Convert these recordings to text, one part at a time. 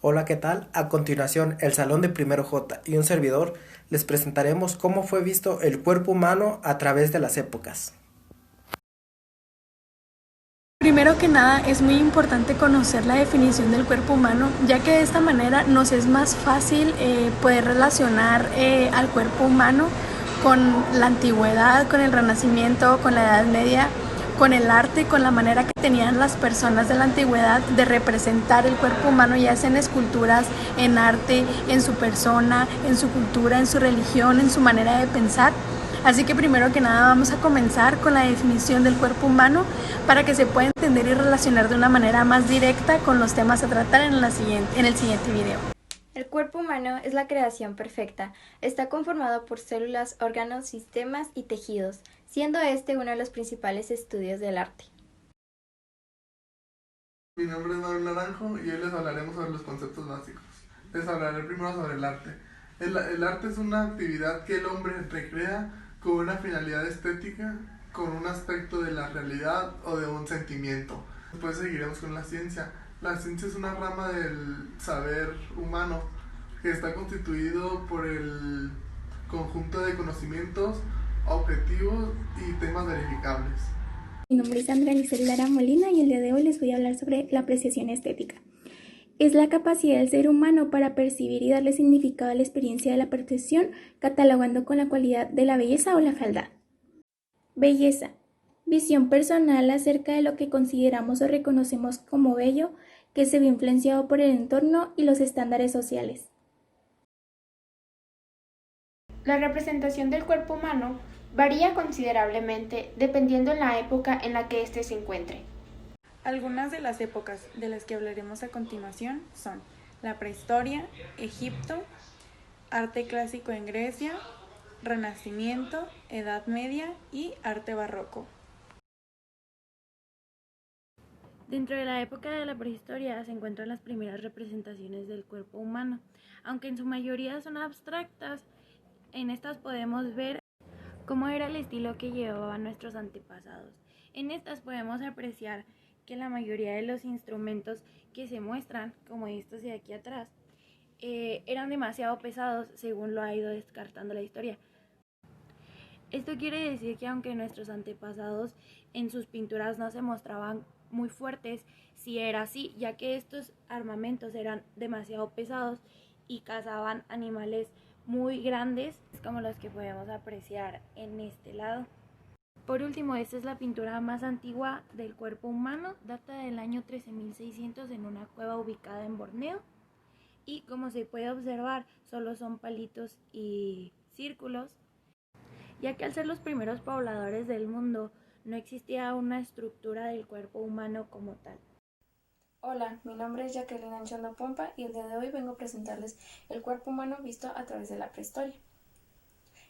Hola, ¿qué tal? A continuación, el Salón de Primero J y un servidor les presentaremos cómo fue visto el cuerpo humano a través de las épocas. Primero que nada, es muy importante conocer la definición del cuerpo humano, ya que de esta manera nos es más fácil poder relacionar al cuerpo humano con la antigüedad, con el Renacimiento, con la Edad Media, con el arte, con la manera que tenían las personas de la antigüedad de representar el cuerpo humano, ya sea en esculturas, en arte, en su persona, en su cultura, en su religión, en su manera de pensar. Así que primero que nada vamos a comenzar con la definición del cuerpo humano para que se pueda entender y relacionar de una manera más directa con los temas a tratar en el siguiente video. El cuerpo humano es la creación perfecta. Está conformado por células, órganos, sistemas y tejidos, siendo este uno de los principales estudios del arte. Mi nombre es Manuel Naranjo y hoy les hablaremos sobre los conceptos básicos. Les hablaré primero sobre el arte. El arte es una actividad que el hombre recrea con una finalidad estética, con un aspecto de la realidad o de un sentimiento. Después seguiremos con la ciencia. La ciencia es una rama del saber humano que está constituido por el conjunto de conocimientos, objetivos y temas verificables. Mi nombre es Andrea Lisel Lara Molina y el día de hoy les voy a hablar sobre la apreciación estética. Es la capacidad del ser humano para percibir y darle significado a la experiencia de la percepción, catalogando con la cualidad de la belleza o la fealdad. Belleza. Visión personal acerca de lo que consideramos o reconocemos como bello, que se ve influenciado por el entorno y los estándares sociales. La representación del cuerpo humano varía considerablemente dependiendo de la época en la que éste se encuentre. Algunas de las épocas de las que hablaremos a continuación son la prehistoria, Egipto, arte clásico en Grecia, Renacimiento, Edad Media y arte barroco. Dentro de la época de la prehistoria se encuentran las primeras representaciones del cuerpo humano, aunque en su mayoría son abstractas. En estas podemos ver cómo era el estilo que llevaban nuestros antepasados. En estas podemos apreciar que la mayoría de los instrumentos que se muestran, como estos de aquí atrás, eran demasiado pesados según lo ha ido descartando la historia. Esto quiere decir que aunque nuestros antepasados en sus pinturas no se mostraban muy fuertes, sí era así, ya que estos armamentos eran demasiado pesados y cazaban animales muy grandes, como los que podemos apreciar en este lado. Por último, esta es la pintura más antigua del cuerpo humano, data del año 13.600 en una cueva ubicada en Borneo, y como se puede observar solo son palitos y círculos, ya que al ser los primeros pobladores del mundo no existía una estructura del cuerpo humano como tal. Hola, mi nombre es Jacqueline Anchondo Pompa y el día de hoy vengo a presentarles el cuerpo humano visto a través de la prehistoria.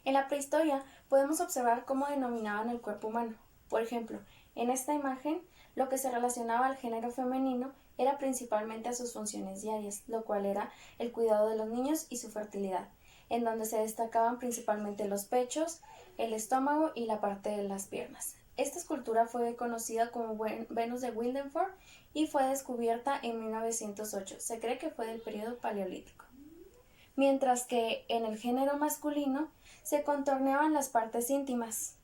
En la prehistoria podemos observar cómo denominaban el cuerpo humano. Por ejemplo, en esta imagen, lo que se relacionaba al género femenino era principalmente a sus funciones diarias, lo cual era el cuidado de los niños y su fertilidad, en donde se destacaban principalmente los pechos, el estómago y la parte de las piernas. Esta escultura fue conocida como Venus de Wildenford y fue descubierta en 1908. Se cree que fue del periodo paleolítico. Mientras que en el género masculino se contorneaban las partes íntimas.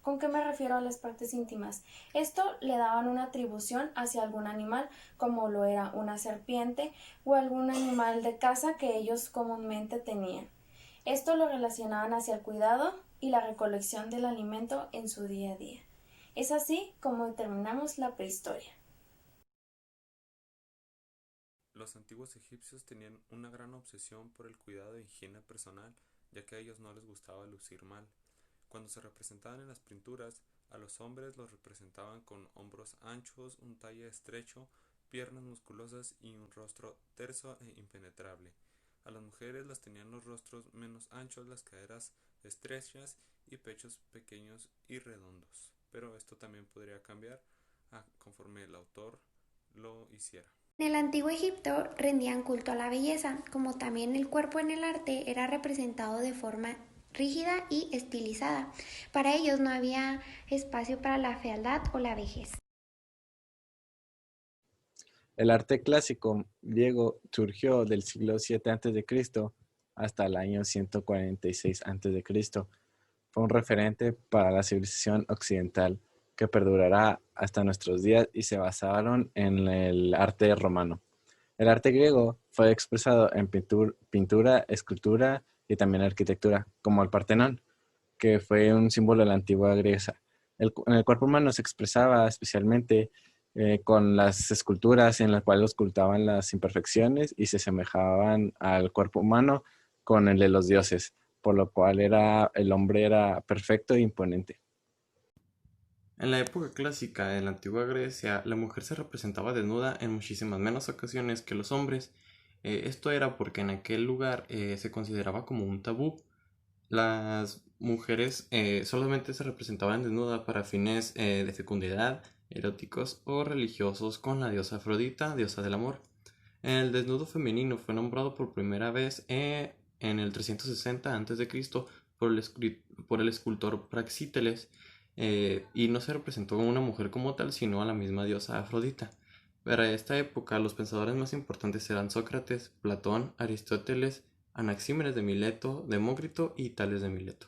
¿Con qué me refiero a las partes íntimas? Esto le daban una atribución hacia algún animal, como lo era una serpiente o algún animal de caza que ellos comúnmente tenían. Esto lo relacionaban hacia el cuidado y la recolección del alimento en su día a día. Es así como terminamos la prehistoria. Los antiguos egipcios tenían una gran obsesión por el cuidado e higiene personal, ya que a ellos no les gustaba lucir mal. Cuando se representaban en las pinturas, a los hombres los representaban con hombros anchos, un talle estrecho, piernas musculosas y un rostro terso e impenetrable. A las mujeres las tenían los rostros menos anchos, las caderas estrechas y pechos pequeños y redondos. Pero esto también podría cambiar conforme el autor lo hiciera. En el antiguo Egipto rendían culto a la belleza, como también el cuerpo en el arte era representado de forma rígida y estilizada. Para ellos no había espacio para la fealdad o la vejez. El arte clásico griego surgió del siglo VII a.C. hasta el año 146 a.C. Fue un referente para la civilización occidental que perdurará hasta nuestros días y se basaron en el arte romano. El arte griego fue expresado en pintura, escultura y también arquitectura, como el Partenón, que fue un símbolo de la antigua Grecia. En el cuerpo humano se expresaba especialmente con las esculturas en las cuales ocultaban las imperfecciones y se asemejaban al cuerpo humano con el de los dioses, por lo cual el hombre era perfecto e imponente. En la época clásica de la antigua Grecia, la mujer se representaba desnuda en muchísimas menos ocasiones que los hombres. Esto era porque en aquel lugar se consideraba como un tabú. Las mujeres solamente se representaban desnudas para fines de fecundidad, eróticos o religiosos con la diosa Afrodita, diosa del amor. El desnudo femenino fue nombrado por primera vez en el 360 a.C. por el escultor Praxíteles, y no se representó a una mujer como tal, sino a la misma diosa Afrodita. Para esta época, los pensadores más importantes eran Sócrates, Platón, Aristóteles, Anaxímenes de Mileto, Demócrito y Tales de Mileto.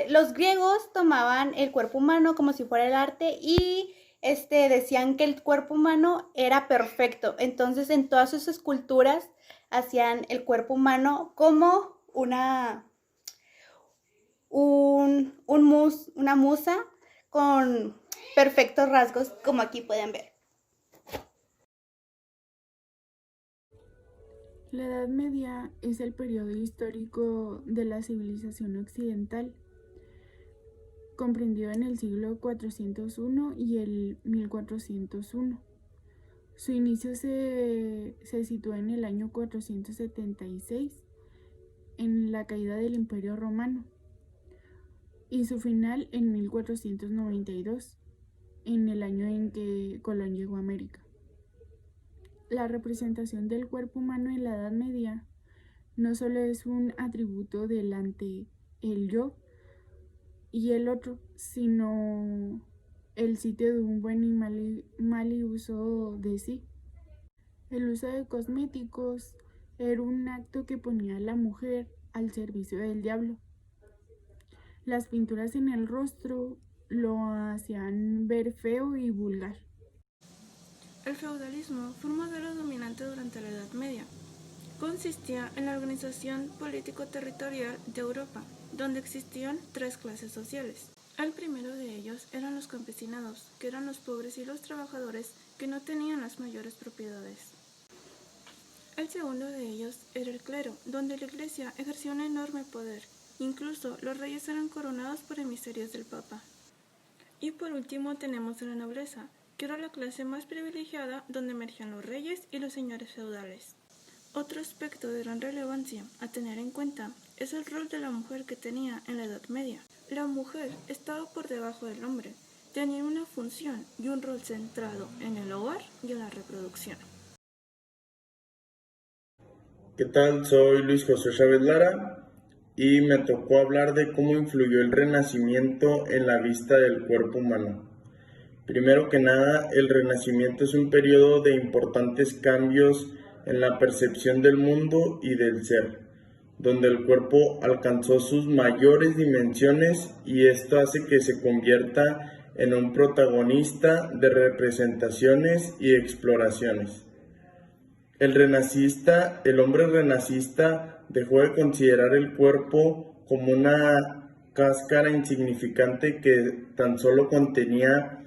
Los griegos tomaban el cuerpo humano como si fuera el arte y decían que el cuerpo humano era perfecto. Entonces, en todas sus esculturas hacían el cuerpo humano como una musa con perfectos rasgos, como aquí pueden ver. La Edad Media es el periodo histórico de la civilización occidental, comprendido en el siglo 401 y el 1401. Su inicio se sitúa en el año 476, en la caída del Imperio Romano, y su final en 1492, en el año en que Colón llegó a América. La representación del cuerpo humano en la Edad Media no solo es un atributo del ante, el yo y el otro, sino el sitio de un buen y mal uso de sí. El uso de cosméticos era un acto que ponía a la mujer al servicio del diablo. Las pinturas en el rostro lo hacían ver feo y vulgar. El feudalismo fue un modelo dominante durante la Edad Media. Consistía en la organización político-territorial de Europa, donde existían tres clases sociales. El primero de ellos eran los campesinados, que eran los pobres y los trabajadores que no tenían las mayores propiedades. El segundo de ellos era el clero, donde la iglesia ejercía un enorme poder. Incluso los reyes eran coronados por emisarios del Papa. Y por último tenemos a la nobleza, que era la clase más privilegiada donde emergían los reyes y los señores feudales. Otro aspecto de gran relevancia a tener en cuenta es el rol de la mujer que tenía en la Edad Media. La mujer estaba por debajo del hombre, tenía una función y un rol centrado en el hogar y en la reproducción. ¿Qué tal? Soy Luis José Chávez Lara y me tocó hablar de cómo influyó el Renacimiento en la vista del cuerpo humano. Primero que nada, el Renacimiento es un periodo de importantes cambios en la percepción del mundo y del ser, donde el cuerpo alcanzó sus mayores dimensiones y esto hace que se convierta en un protagonista de representaciones y exploraciones. El hombre renacista dejó de considerar el cuerpo como una cáscara insignificante que tan solo contenía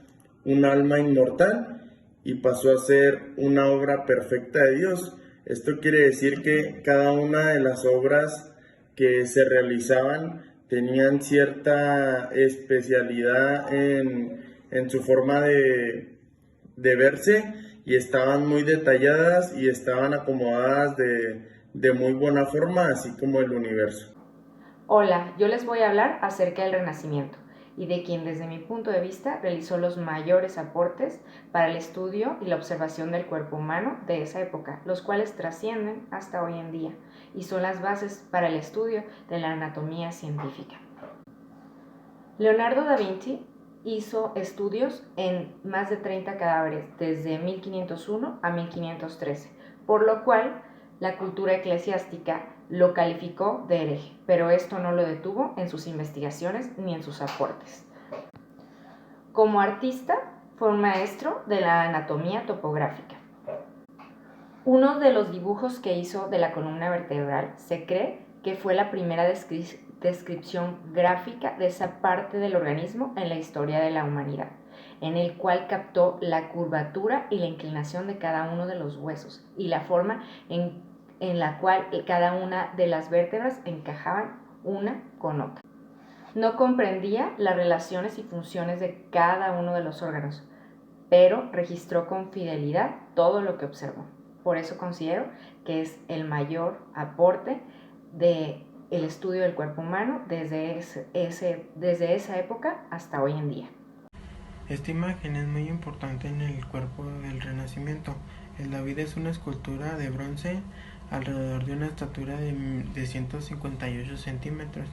un alma inmortal y pasó a ser una obra perfecta de Dios. Esto quiere decir que cada una de las obras que se realizaban tenían cierta especialidad en su forma de verse y estaban muy detalladas y estaban acomodadas de muy buena forma, así como el universo. Hola, yo les voy a hablar acerca del Renacimiento y de quien desde mi punto de vista realizó los mayores aportes para el estudio y la observación del cuerpo humano de esa época, los cuales trascienden hasta hoy en día y son las bases para el estudio de la anatomía científica. Leonardo da Vinci hizo estudios en más de 30 cadáveres desde 1501 a 1513, por lo cual la cultura eclesiástica lo calificó de hereje, pero esto no lo detuvo en sus investigaciones ni en sus aportes. Como artista, fue un maestro de la anatomía topográfica. Uno de los dibujos que hizo de la columna vertebral se cree que fue la primera descripción gráfica de esa parte del organismo en la historia de la humanidad, en el cual captó la curvatura y la inclinación de cada uno de los huesos y la forma en la cual cada una de las vértebras encajaban una con otra. No comprendía las relaciones y funciones de cada uno de los órganos, pero registró con fidelidad todo lo que observó. Por eso considero que es el mayor aporte del estudio del cuerpo humano desde esa época hasta hoy en día. Esta imagen es muy importante en el cuerpo del Renacimiento. El David es una escultura de bronce alrededor de una estatura de 158 centímetros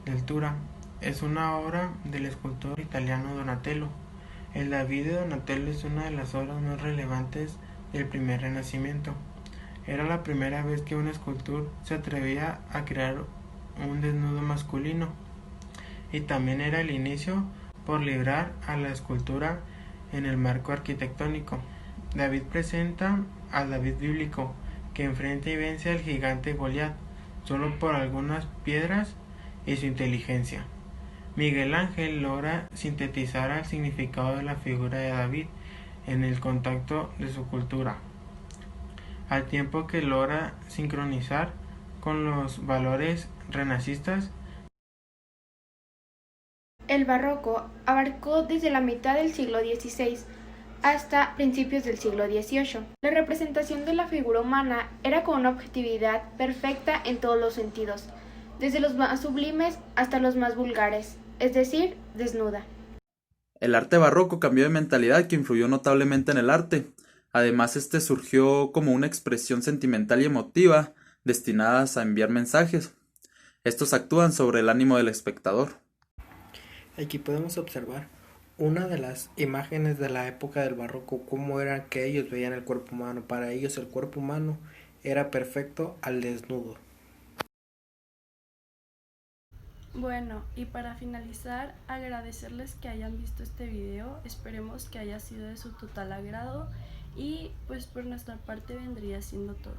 de altura. Es una obra del escultor italiano Donatello. El David de Donatello es una de las obras más relevantes del primer Renacimiento. Era la primera vez que un escultor se atrevía a crear un desnudo masculino, y también era el inicio por librar a la escultura en el marco arquitectónico. David presenta al David bíblico, que enfrenta y vence al gigante Goliat solo por algunas piedras y su inteligencia. Miguel Ángel logra sintetizar el significado de la figura de David en el contacto de su cultura, al tiempo que logra sincronizar con los valores renacistas. El barroco abarcó desde la mitad del siglo XVI hasta principios del siglo XVIII. La representación de la figura humana era con una objetividad perfecta en todos los sentidos, desde los más sublimes hasta los más vulgares, es decir, desnuda. El arte barroco cambió de mentalidad que influyó notablemente en el arte. Además, este surgió como una expresión sentimental y emotiva destinadas a enviar mensajes. Estos actúan sobre el ánimo del espectador. Aquí podemos observar una de las imágenes de la época del barroco, cómo era que ellos veían el cuerpo humano. Para ellos el cuerpo humano era perfecto al desnudo. Bueno, y para finalizar, agradecerles que hayan visto este video, esperemos que haya sido de su total agrado y pues por nuestra parte vendría siendo todo.